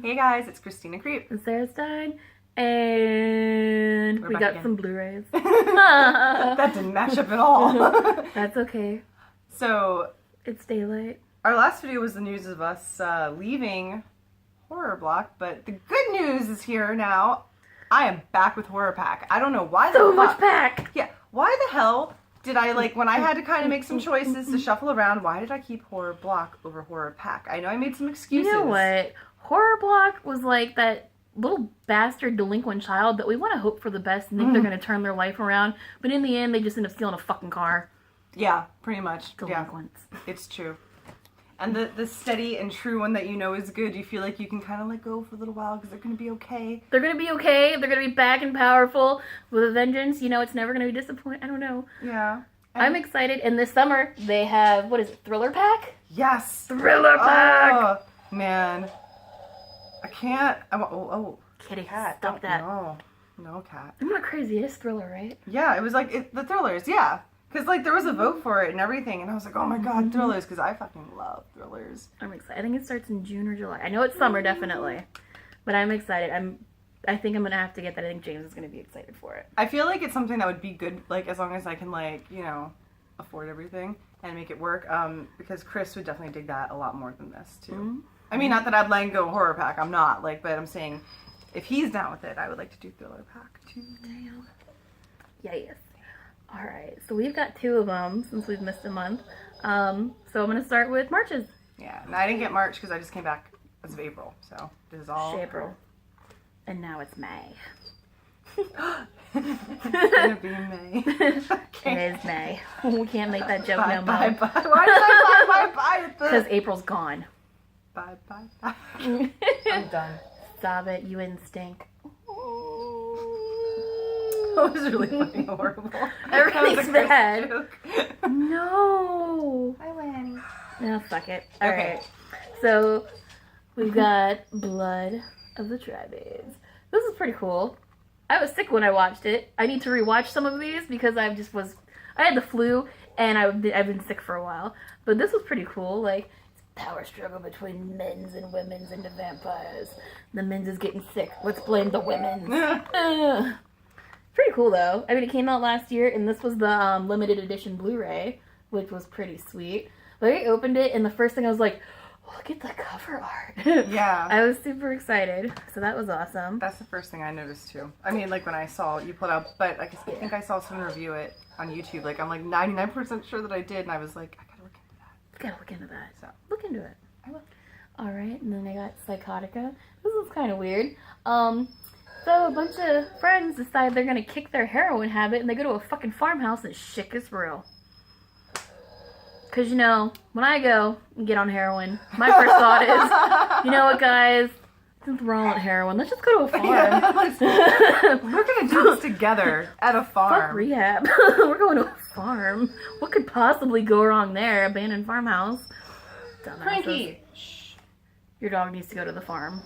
Hey guys, it's Christina Creep. And Sarah Stung. And we got some Blu-rays. That didn't match up at all. That's okay. So, it's daylight. Our last video was the news of us leaving Horror Block, but the good news is here now. I am back with Horror Pack. I don't know why so much pack. Yeah, why the hell did I, like, when I had to kind of make some choices to shuffle around, why did I keep Horror Block over Horror Pack? I know I made some excuses. You know what? Horror Block was like that little bastard delinquent child that we want to hope for the best and think they're going to turn their life around, but in the end they just end up stealing a fucking car. Yeah, pretty much. Delinquents. Yeah, it's true. And the steady and true one that you know is good, you feel like you can kind of let go for a little while because they're going to be okay. They're going to be okay. They're going to be back and powerful with a vengeance. You know, it's never going to be disappointing. I don't know. Yeah. I'm excited. And this summer, they have, what is it, Thriller Pack? Yes. Thriller Pack! Oh, man. I can't. Kitty, cat. Stop that. No, cat. I'm not crazy. It is Thriller, right? Yeah, it was like the Thrillers, yeah. Because, like, there was a vote for it and everything, and I was like, oh my god, Thrillers, because I fucking love Thrillers. I'm excited. I think it starts in June or July. I know it's summer, definitely. But I'm excited. I think I'm going to have to get that. I think James is going to be excited for it. I feel like it's something that would be good, like, as long as I can, like, you know, afford everything and make it work, because Chris would definitely dig that a lot more than this, too. Mm-hmm. I mean, not that I'd let him go Horror Pack, I'm not, like, but I'm saying, if he's down with it, I would like to do Thriller Pack, too. Damn. Yes. Alright, so we've got 2 of them since we've missed a month. So I'm going to start with March's. Yeah, and I didn't get March because I just came back as of April, so this is all... April. And now it's May. It's gonna be May. It is May. We can't make that joke no more. Bye. Why did I bye? Because April's gone. Bye. I'm done. Stop it, you stink. That was really fucking horrible. Everything's bad. No. Hi, Lanny. No, fuck it. Alright. So, we've got Blood of the Tribades. This is pretty cool. I was sick when I watched it. I need to rewatch some of these because I had the flu and I've been sick for a while. But this was pretty cool. Like, it's a power struggle between men's and women's and the vampires. The men's is getting sick. Let's blame the women's. Pretty cool though. I mean, it came out last year, and this was the limited edition Blu-ray, which was pretty sweet. But I opened it, and the first thing I was like, look at the cover art. Yeah. I was super excited, so that was awesome. That's the first thing I noticed too. I mean, like when I saw you pulled out, but I think I saw someone review it on YouTube. Like, I'm like 99% sure that I did, and I was like, I gotta look into that. You gotta look into that. So look into it. I will. All right, and then I got Psychotica. This is kind of weird. So a bunch of friends decide they're gonna kick their heroin habit and they go to a fucking farmhouse and shit gets real. Cause you know, when I go and get on heroin, my first thought is, you know what guys, since we're all on heroin, let's just go to a farm. Yeah, we're gonna do this together at a farm. Fuck rehab. We're going to a farm. What could possibly go wrong there? Abandoned farmhouse. Dumbasses. Frankie! Shh. Your dog needs to go to the farm.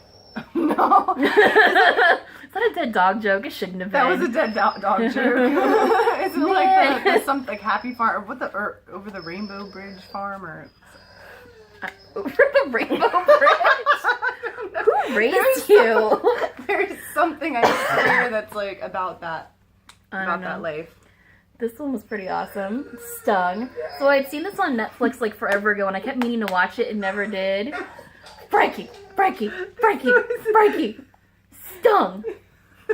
No. Is that a dead dog joke? It shouldn't have been. That was a dead dog joke. Isn't it like the some like Happy Farm or over the Rainbow Bridge farm or over the Rainbow Bridge? Who raised you? There's something I swear that's like about that life. This one was pretty awesome. Stung. So I'd seen this on Netflix like forever ago and I kept meaning to watch it and never did. Frankie! Stung!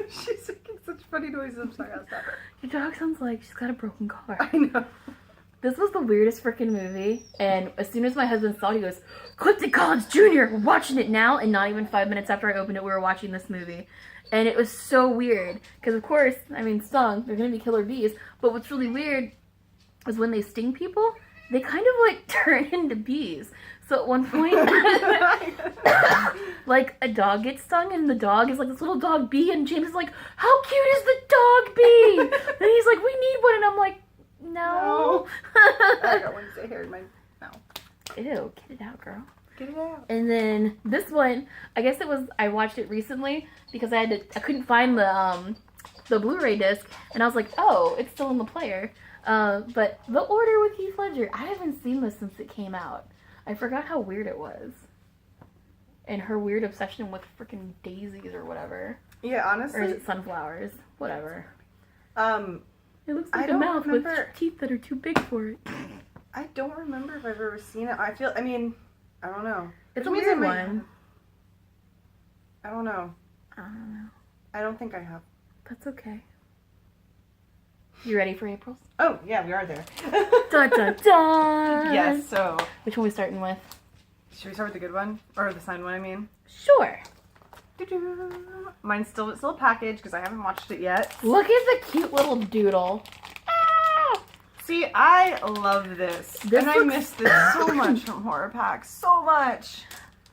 She's making such funny noises. I'm sorry, I'll stop her. Your dog sounds like she's got a broken car. I know. This was the weirdest freaking movie, and as soon as my husband saw it, he goes, Clifton Collins Jr., we're watching it now, and not even 5 minutes after I opened it, we were watching this movie. And it was so weird, because of course, I mean, Stung, they're going to be killer bees, but what's really weird is when they sting people, they kind of like turn into bees. So at one point, like a dog gets stung and the dog is like this little dog bee and James is like, how cute is the dog bee? And he's like, we need one. And I'm like, no. I got Wednesday hair in my mouth. Ew, get it out, girl. Get it out. And then this one, I guess it was, I watched it recently because I couldn't find the Blu-ray disc and I was like, oh, it's still in the player. But The Order with Heath Ledger, I haven't seen this since it came out. I forgot how weird it was. and her weird obsession with freaking daisies or whatever. Yeah, honestly. Or is it sunflowers? Whatever. It looks I like a don't mouth remember. with teeth that are too big for it. I don't remember if I've ever seen it. I don't know. It's a Which means weird I might- one. I don't know. I don't know. I don't think I have. That's okay. You ready for April's? Oh, yeah, we are there. Dun dun dun! Yes, so Which one are we starting with? should we start with the good one? Or the signed one, I mean? Sure. Doo-doo. Mine's still a package because I haven't watched it yet. Look at the cute little doodle. Ah! See, I love this. This and I looks- miss this so much from Horror Pack. So much.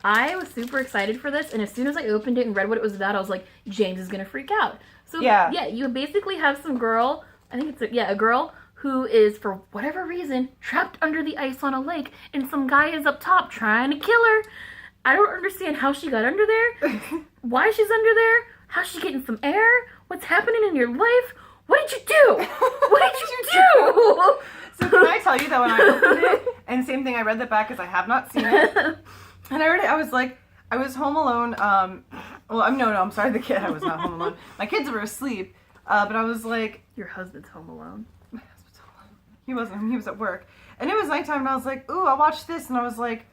I was super excited for this, and as soon as I opened it and read what it was about, I was like, James is gonna freak out. So Yeah. you basically have some girl, I think it's a girl who is, for whatever reason, trapped under the ice on a lake, and some guy is up top trying to kill her. I don't understand how she got under there, why she's under there, how's she getting some air, what's happening in your life, what did you do? What did you do? So can I tell you that when I opened it, and same thing, I read the back because I have not seen it. And I read it, I was like, I was home alone. I'm sorry, the kid. I was not home alone. My kids were asleep. But I was like, Your husband's home alone. my husband's home alone. He wasn't. He was at work. And it was nighttime, and I was like, ooh, I'll watch this. And I was like,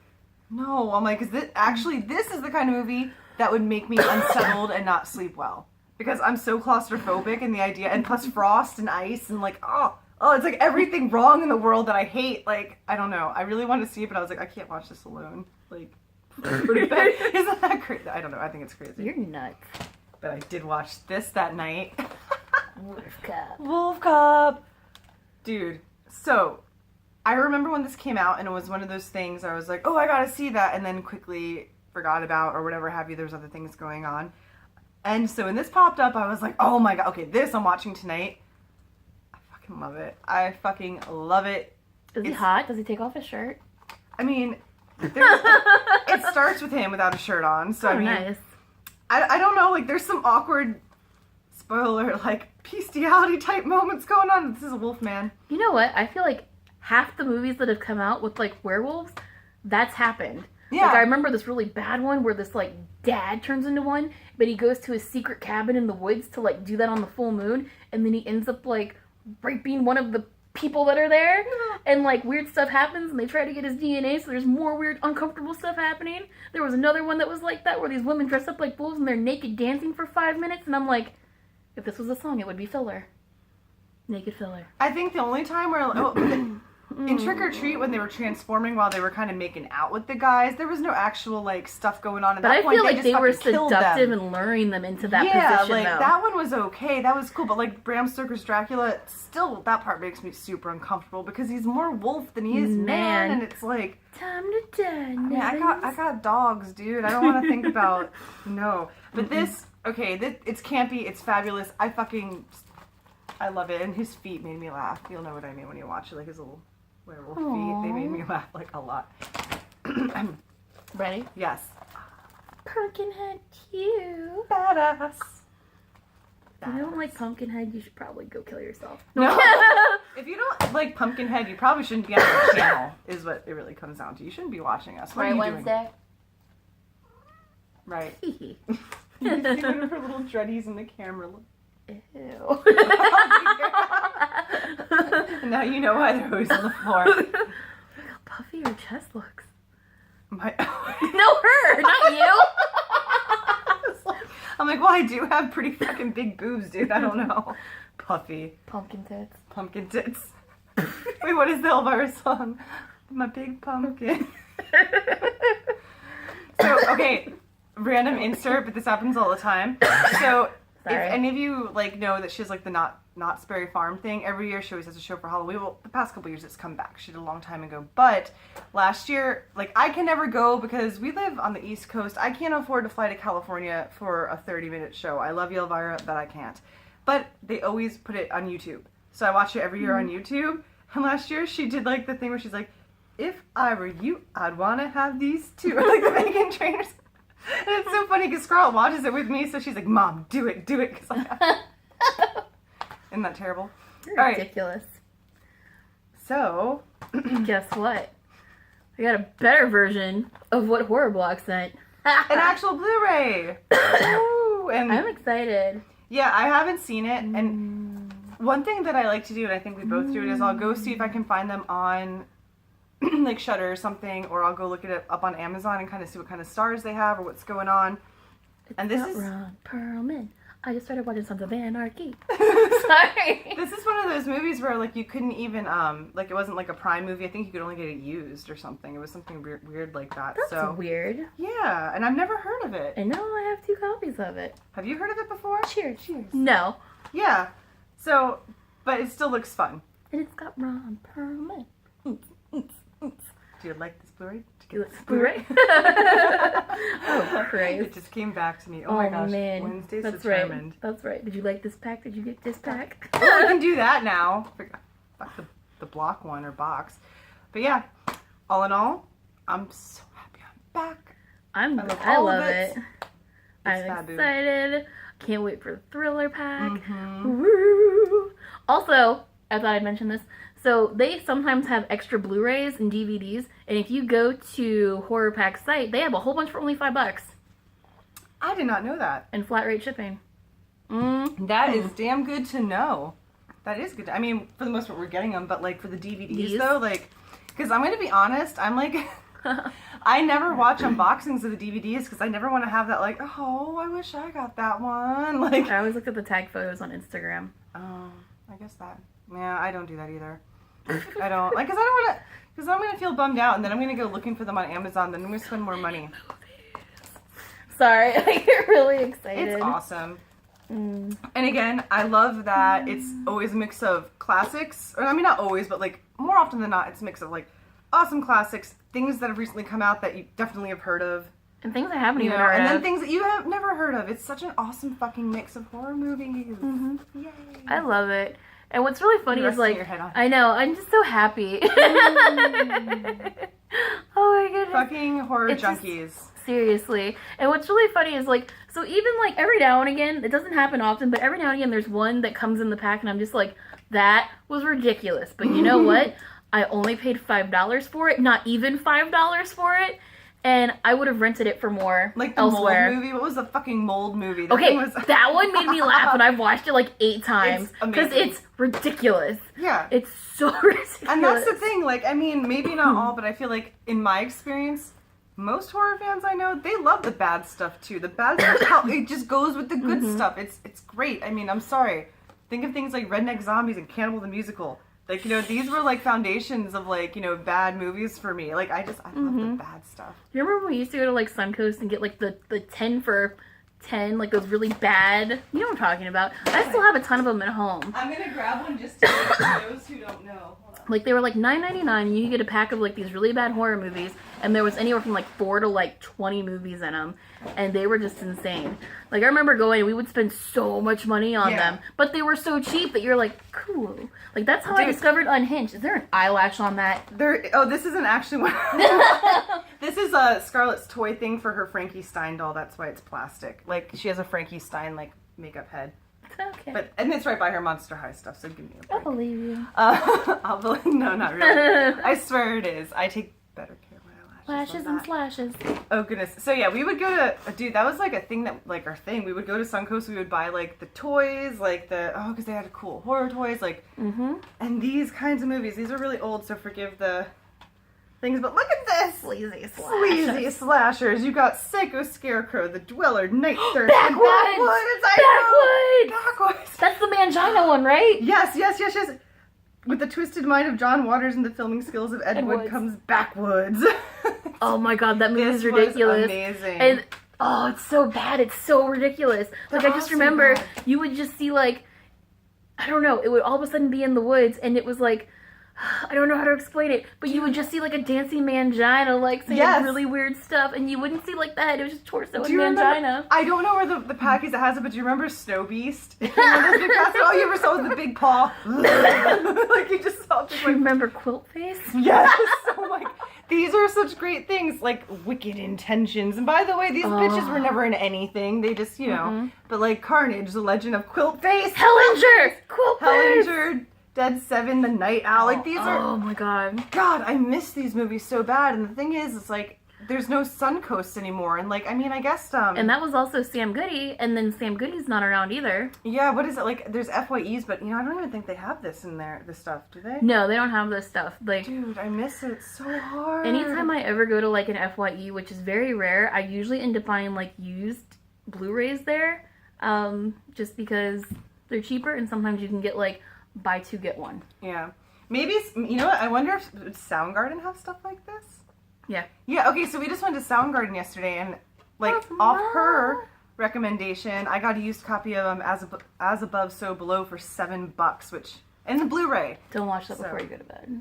no. I'm like, this is the kind of movie that would make me unsettled and not sleep well. Because I'm so claustrophobic in the idea, and plus frost and ice, and like, oh, it's like everything wrong in the world that I hate. Like, I don't know. I really wanted to see it, but I was like, I can't watch this alone. Like, pretty bad. Isn't that crazy? I don't know. I think it's crazy. You're nuts. But I did watch this that night. Wolf Cup. Wolf Cub. Dude, so I remember when this came out, and it was one of those things I was like, oh, I gotta see that, and then quickly forgot about, or whatever have you. There's other things going on. And so when this popped up, I was like, oh my god, okay, this I'm watching tonight. I fucking love it. I fucking love it. Is he hot? Does he take off his shirt? I mean, it starts with him without a shirt on, so I mean, nice. I don't know, like, there's some awkward, spoiler, like, bestiality type moments going on. This is a wolf man. You know what? I feel like half the movies that have come out with, like, werewolves, that's happened. Yeah. Like, I remember this really bad one where this, like, dad turns into one, but he goes to his secret cabin in the woods to, like, do that on the full moon, and then he ends up, like, raping one of the people that are there, and, like, weird stuff happens, and they try to get his DNA, so there's more weird, uncomfortable stuff happening. There was another one that was like that, where these women dress up like wolves, and they're naked dancing for 5 minutes, and I'm like, if this was a song, it would be filler. Naked filler. I think the only time where, in Trick or Treat, when they were transforming while they were kind of making out with the guys, there was no actual, like, stuff going on at But that I point. feel like just they were fucking killed seductive them. and luring them into that Yeah, position, like, though. that one was okay. That was cool. But, like, Bram Stoker's Dracula, still, that part makes me super uncomfortable because he's more wolf than he is man. And it's like, Time to die, I mean, I got dogs, dude. I don't want to think about, no. But this, okay, it's campy. It's fabulous. I love it. And his feet made me laugh. You'll know what I mean when you watch it. Like, his little werewolf feet. They made me laugh, like, a lot. Ready? Yes. Pumpkinhead cute. Badass. If you don't like Pumpkinhead, you should probably go kill yourself. No. If you don't like Pumpkinhead, you probably shouldn't be on our channel, is what it really comes down to. You shouldn't be watching us. What are you Wednesday. doing? Right. You see one of her little dreadies in the camera. Ew. Now you know why they're always on the floor. Look how puffy your chest looks. My... No, her, not you. I'm like, well, I do have pretty fucking big boobs, dude. I don't know. Puffy. Pumpkin tits. Pumpkin tits. Wait, what is the Elvira song? My big pumpkin. So, okay, random insert, but this happens all the time. So, Sorry. if any of you, like, know that she has, like, the Knott's Berry Farm thing, every year she always has a show for Halloween. Well, the past couple years it's come back. She did a long time ago. But last year, like, I can never go because we live on the East Coast. I can't afford to fly to California for a 30-minute show. I love you, Elvira, but I can't. But they always put it on YouTube. So I watch it every year on YouTube. And last year she did, like, the thing where she's like, if I were you, I'd want to have these too. Like the Megan Trainers. And it's so funny because Scarlett watches it with me, so she's like, Mom, do it. Cause Isn't that terrible? You're All right. ridiculous. So, Guess what? I got a better version of what Horror Block sent. an actual Blu-ray. Ooh, and I'm excited. yeah, I haven't seen it, and one thing that I like to do, and I think we both do it, is I'll go see if I can find them on like Shudder or something, or I'll go look it up on Amazon and kind of see what kind of stars they have or what's going on. And this is Ron Perlman. I just started watching Sons of Anarchy. Sorry. This is one of those movies where like you couldn't even like it wasn't like a Prime movie. I think you could only get it used or something. It was something weird like that. That's weird. Yeah, and I've never heard of it. And now I have 2 copies of it. Have you heard of it before? Cheers. No. Yeah. So, but it still looks fun. And it's got Ron Perlman. Do you like this Blu-ray? Blu-ray? Oh, great. It just came back to me. Oh my gosh. Man. Wednesday's That's determined. Right. That's right. Did you like this pack? Did you get this pack? Oh, I can do that now. Fuck the block one or box. But yeah, all in all, I'm so happy I'm back. I all love of it. It's I'm fabulous. excited. Can't wait for the Thriller pack. Mm-hmm. Woo! Also, I thought I'd mention this. So they sometimes have extra Blu-rays and DVDs, and if you go to Horror Pack's site, they have a whole bunch for only $5 I did not know that. and flat rate shipping. That is damn good to know. That is good. I mean, for the most part, we're getting them, but like for the DVDs though, like, because I'm gonna be honest, I'm like, I never watch unboxings of the DVDs because I never want to have that like, oh, I wish I got that one. Like, I always look at the tag photos on Instagram. oh, I guess that. Yeah, I don't do that either. I don't like because I don't want to. Because I'm gonna feel bummed out, and then I'm gonna go looking for them on Amazon. Then I'm gonna spend more money. Sorry, I get really excited. It's awesome. And again, I love that it's always a mix of classics. Or I mean, not always, but like more often than not, it's a mix of like awesome classics, things that have recently come out that you definitely have heard of, And things I haven't you even know, heard and of. then things that you have never heard of. It's such an awesome fucking mix of horror movies. Yay! I love it. And what's really funny You're is like, resting your head on. I know, I'm just so happy. Oh my goodness. Fucking horror It's just- junkies. Seriously. And what's really funny is like, so even like every now and again, it doesn't happen often, but every now and again there's one that comes in the pack and I'm just like, that was ridiculous. But you know what? I only paid $5 for it, not even $5 for it. And I would have rented it for more Like the elsewhere. mold movie. What was the fucking mold movie? That Okay, thing was... that one made me laugh and I've watched it like 8 times. It's Because amazing. it's ridiculous. Yeah. It's so ridiculous. And that's the thing, like, I mean, maybe not all, but I feel like, in my experience, most horror fans I know, they love the bad stuff, too. The bad stuff, how it just goes with the good stuff. It's great. I mean, I'm sorry. Think of things like Redneck Zombies and Cannibal the Musical. Like, you know, these were, like, foundations of, like, you know, bad movies for me. Like, I love the bad stuff. You remember when we used to go to like Suncoast and get like the 10 for 10, like those really bad, you know what I'm talking about. I still have a ton of them at home. I'm gonna grab one just for those who don't know. Hold on. Like they were like $9.99 and you could get a pack of like these really bad horror movies and there was anywhere from like 4 to like 20 movies in them and they were just insane. Like I remember going and we would spend so much money on them, but they were so cheap that you're like, cool. Like that's how I discovered Unhinged. Is there an eyelash on that? This isn't actually one. This is Scarlett's toy thing for her Frankenstein doll. That's why it's plastic. Like she has a Frankenstein like makeup head. Okay. And it's right by her Monster High stuff. So give me a break. I believe you. I'll believe. No, not really. I swear it is. I take better care of my eyelashes. Lashes than and that. slashes. Oh goodness. So yeah, we would go to dude. That was like a thing that like our thing. We would go to Suncoast. We would buy like the toys, like because they had cool horror toys, like and these kinds of movies. These are really old, so forgive the things. But look at this sleazy slashers. You got Psycho Scarecrow, The Dweller, Night Thirst, and Backwoods. Backwoods. That's the Mangina one, right? Yes. With the twisted mind of John Waters and the filming skills of Ed Wood comes Backwoods. Oh my god, that movie is This ridiculous. was amazing. And oh, it's so bad. It's so ridiculous. Like I just remember you would just see like I don't know, it would all of a sudden be in the woods and it was like I don't know how to explain it, but you would just see like a dancing mangina like saying really weird stuff and you wouldn't see like that. It was just torso and mangina. I don't know where the package that has it, but do you remember Snow Beast? You remember those big packets? Oh, you ever saw with the big paw? Like you just saw just like Remember Quilt Face? yes. So like these are such great things, like Wicked Intentions. And by the way, these bitches were never in anything. They just, you know, but like Carnage, The Legend of Quilt Face, Hellinger! Quilt Face! Hellinger, Dead Seven, The Night Owl. Like these are oh my god. God, I miss these movies so bad. And the thing is, it's like there's no Suncoast anymore, and like, I mean, I guess And that was also Sam Goody, and then Sam Goody's not around either. Yeah, what is it like? There's FYEs, but you know, I don't even think they have this in there. This stuff, do they? No, they don't have this stuff. Like, dude, I miss it so hard. anytime I ever go to like an FYE, which is very rare, I usually end up buying like used Blu-rays there, just because they're cheaper, and sometimes you can get like buy two get one. Yeah, maybe you know what? I wonder if Soundgarden have stuff like this. Yeah. Yeah. Okay, so we just went to Soundgarden yesterday, and like off her recommendation, I got a used copy of As Above, So Below for $7, which and the Blu-ray. Don't watch that before you go to bed.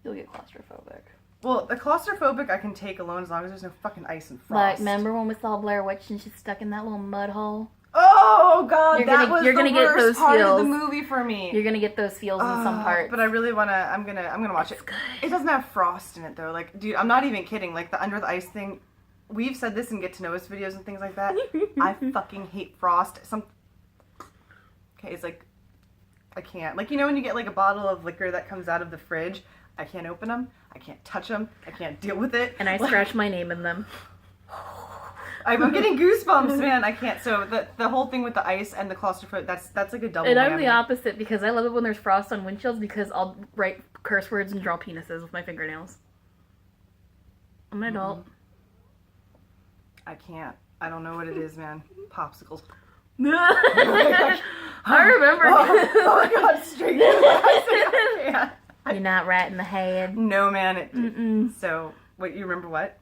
You'll get claustrophobic. Well, the claustrophobic I can take alone as long as there's no fucking ice and frost. Like, remember when we saw Blair Witch and she's stuck in that little mud hole? Oh God, You're that gonna- was you're the gonna get worst those part of the feels. movie for me. You're gonna get those feels in some parts. But I really wanna. I'm gonna watch it. Good. It doesn't have frost in it though. Like, dude, I'm not even kidding. Like the under the ice thing. We've said this in Get to Know Us videos and things like that. I fucking hate frost. Okay, it's like I can't. Like, you know when you get like a bottle of liquor that comes out of the fridge, I can't open them. I can't touch them. I can't deal with it. And I scratch my name in them. I'm getting goosebumps, man. I can't. So the whole thing with the ice and the claustrophobic, that's like a double And whammy. I'm the opposite because I love it when there's frost on windshields because I'll write curse words and draw penises with my fingernails. I'm an adult. I can't. I don't know what it is, man. Popsicles. I remember. Oh my God, straight to the I can't. You're not right in the head. No, man. Mm-mm. So, wait, you remember what?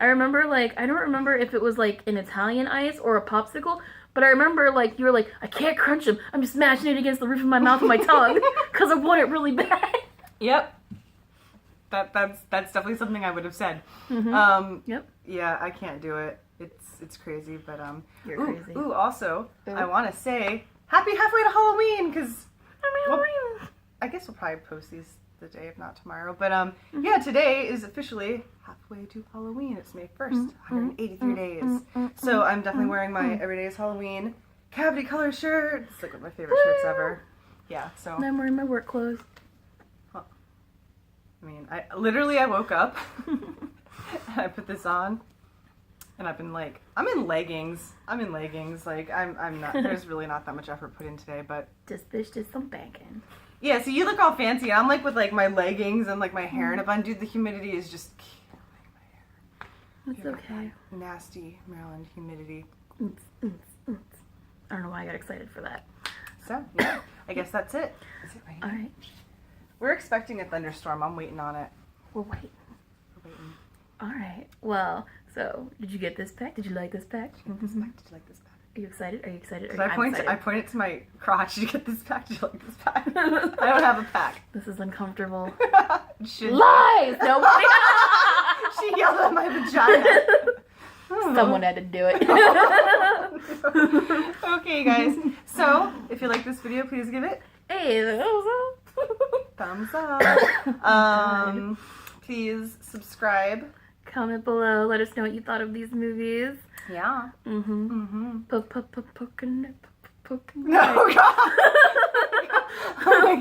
I remember, like, I don't remember if it was, like, an Italian ice or a popsicle, but I remember, like, you were like, I can't crunch them. I'm just smashing it against the roof of my mouth with my tongue because I want it really bad. Yep. That's definitely something I would have said. Mm-hmm. Yep. Yeah, I can't do it. It's crazy, but You're crazy. Ooh, also, I want to say happy halfway to Halloween because I guess we'll probably post these the day, if not tomorrow. But yeah, today is officially halfway to Halloween. It's May 1st, 183 days. So I'm definitely wearing my Everyday is Halloween cavity color shirt. It's like one of my favorite shirts ever. Yeah, so. And I'm wearing my work clothes. I mean, I woke up and I put this on. And I've been like, I'm in leggings. Like, I'm not, there's really not that much effort put in today, but. This bitch did some banking. Yeah, so you look all fancy. I'm like with like my leggings and like my hair in a bun. Dude, the humidity is just killing my hair. It's okay. Nasty Maryland humidity. I don't know why I got excited for that. So, yeah, I guess that's it. Is it raining? Alright. We're expecting a thunderstorm. I'm waiting on it. We're waiting. We're waiting. Alright. Well, so, did you get this pack? Did you like this pack? Did you like this pack? Did you like this pack? Are you excited? Are you excited? So I pointed to my crotch. Did you get this pack? Did you like this pack? I don't have a pack. This is uncomfortable. Should Lies! Nobody. She yelled at my vagina. Someone had to do it. Okay, guys. So, if you like this video, please give it Hey, thumbs up. Please subscribe. comment below. Let us know what you thought of these movies. Yeah. Mm-hmm. Poke. No, God. Oh my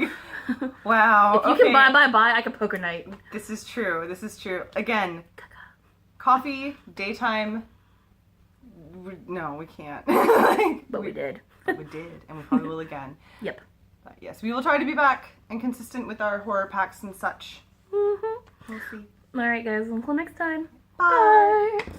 God. Wow. If you can buy, I can poker night. This is true. Again, coffee, daytime. No, we can't. But we did. But we did, and we probably will again. Yep. But yes, we will try to be back and consistent with our horror packs and such. Mm-hmm. We'll see. Alright, guys. Until next time. Bye. Bye.